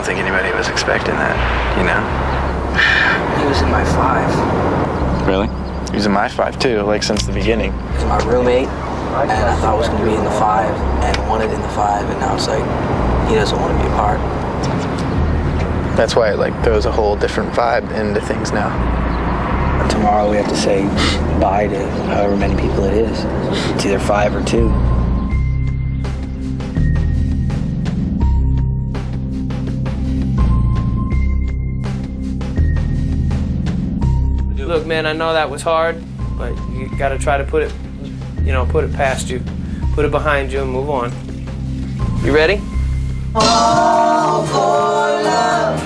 think anybody was expecting that, you know? He was in my 5. Really? He was in my 5 too, like since the beginning. He was my roommate, and I thought I was going to be in the 5, and wanted in the 5, and now it's like, he doesn't want to be a part. That's why it like throws a whole different vibe into things now. And tomorrow we have to say bye to however many people it is. It's either 5 or 2. Look, man, I know that was hard, but you gotta try to put it, put it past you. Put it behind you and move on. You ready? All for love,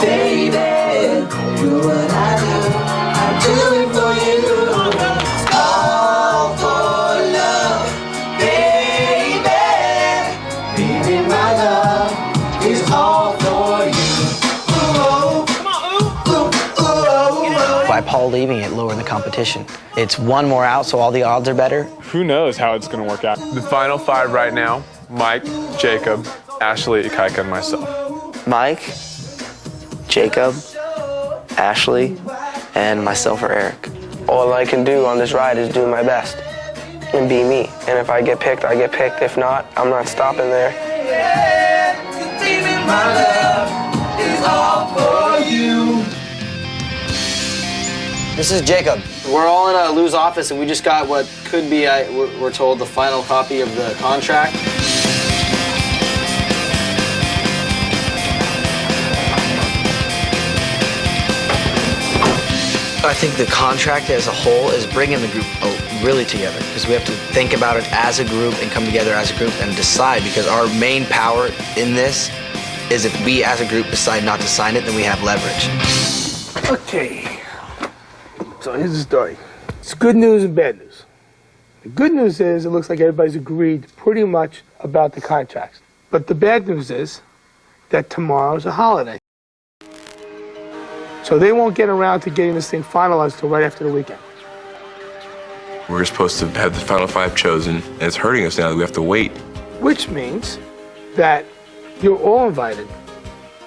baby. Do what I do it for you. All for love, baby. Baby, my love is all for you. By Paul leaving, it lowered the competition. It's one more out, so all the odds are better. Who knows how it's going to work out? The final 5 right now, Mike, Jacob, Ashley, Ikaika, and myself. Mike, Jacob, Ashley, and myself or Eric. All I can do on this ride is do my best and be me. And if I get picked, I get picked. If not, I'm not stopping there. My love is all for you. This is Jacob. We're all in Lou's office, and we just got what could be, we're told, the final copy of the contract. I think the contract as a whole is bringing the group really together, because we have to think about it as a group and come together as a group and decide, because our main power in this is if we as a group decide not to sign it, then we have leverage. Okay. So here's the story. It's good news and bad news. The good news is it looks like everybody's agreed pretty much about the contracts. But the bad news is that tomorrow's a holiday. So they won't get around to getting this thing finalized till right after the weekend. We're supposed to have the final 5 chosen, and it's hurting us now that we have to wait. Which means that you're all invited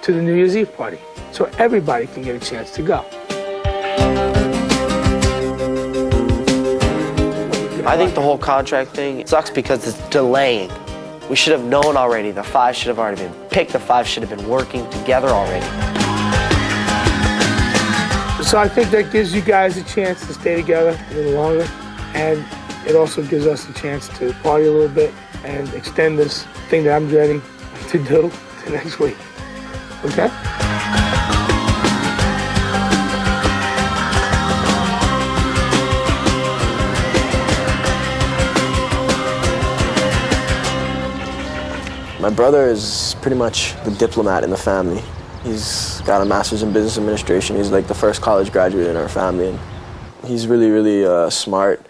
to the New Year's Eve party. So everybody can get a chance to go. I think the whole contract thing sucks because it's delaying. We should have known already. The 5 should have already been picked. The 5 should have been working together already. So I think that gives you guys a chance to stay together a little longer, and it also gives us a chance to party a little bit and extend this thing that I'm dreading to do to next week. Okay? My brother is pretty much the diplomat in the family. He's got a master's in business administration. He's like the first college graduate in our family. And he's really, really smart.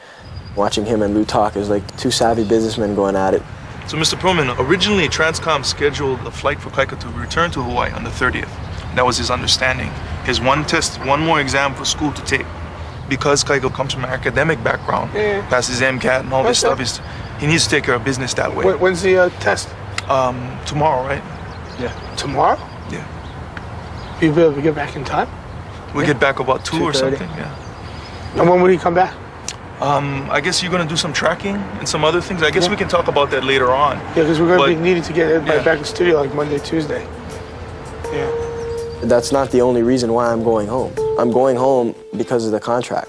Watching him and Lou talk is like 2 savvy businessmen going at it. So, Mr. Pearlman, originally Transcom scheduled a flight for Kaika to return to Hawaii on the 30th. That was his understanding. He has one more exam for school to take. Because Kaika comes from an academic background, passes MCAT and all this stuff, he needs to take care of business that way. When's the test? Tomorrow, right? Yeah. Tomorrow? Yeah. You'll be able to get back in time? We get back about 2 or something, yeah. And when will he come back? I guess you're gonna do some tracking and some other things. I guess we can talk about that later on. Yeah, because we're gonna be needing to get everybody back in the studio like Monday, Tuesday. Yeah. That's not the only reason why I'm going home. I'm going home because of the contract.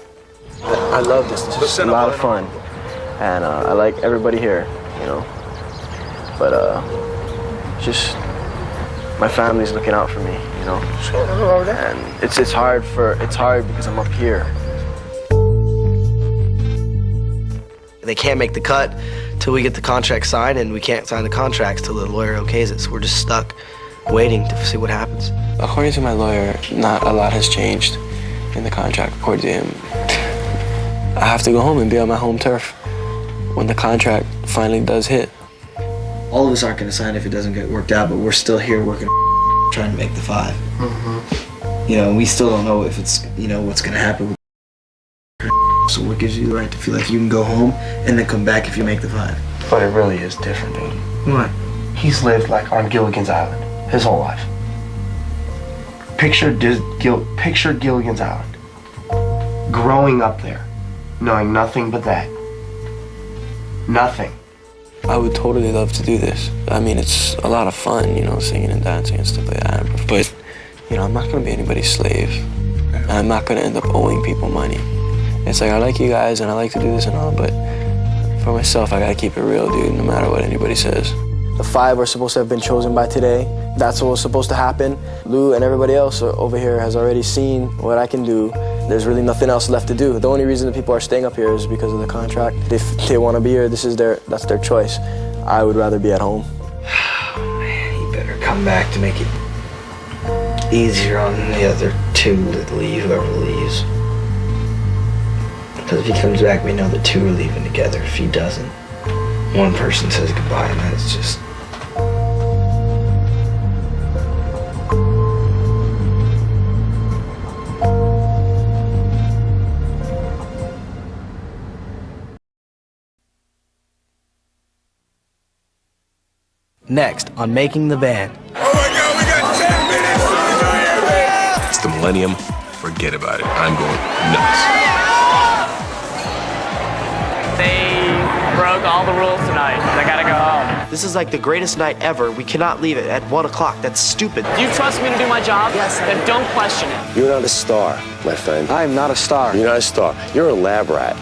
I love this. It's just a lot of fun. And I like everybody here, you know. But just my family's looking out for me, you know. And it's hard because I'm up here. They can't make the cut till we get the contract signed, and we can't sign the contracts till the lawyer okays it. So we're just stuck waiting to see what happens. According to my lawyer, not a lot has changed in the contract. According to him, I have to go home and be on my home turf when the contract finally does hit. All of us aren't going to sign if it doesn't get worked out, but we're still here working trying to make the 5. You know, we still don't know if it's, you know, what's going to happen. So what gives you the right to feel like you can go home and then come back if you make the 5? But it really is different, dude. What? He's lived like on Gilligan's Island his whole life. Picture Gilligan's Island. Growing up there, knowing nothing but that. Nothing. I would totally love to do this. I mean, it's a lot of fun, you know, singing and dancing and stuff like that. But, you know, I'm not gonna be anybody's slave. And I'm not gonna end up owing people money. It's like, I like you guys and I like to do this and all, but for myself, I gotta keep it real, dude, no matter what anybody says. The 5 were supposed to have been chosen by today. That's what was supposed to happen. Lou and everybody else over here has already seen what I can do. There's really nothing else left to do. The only reason that people are staying up here is because of the contract. If they want to be here, that's their choice. I would rather be at home. Oh, man, he better come back to make it easier on the other 2 that leave, whoever leaves. Because if he comes back, we know the 2 are leaving together. If he doesn't, one person says goodbye, and that's just... Next on Making the Band. Oh my God, we got 10 minutes! It's the millennium. Forget about it. I'm going nuts. They broke all the rules tonight. I gotta go home. This is like the greatest night ever. We cannot leave it at 1 o'clock. That's stupid. Do you trust me to do my job? Yes. Then don't question it. You're not a star, my friend. I am not a star. You're not a star. You're a lab rat.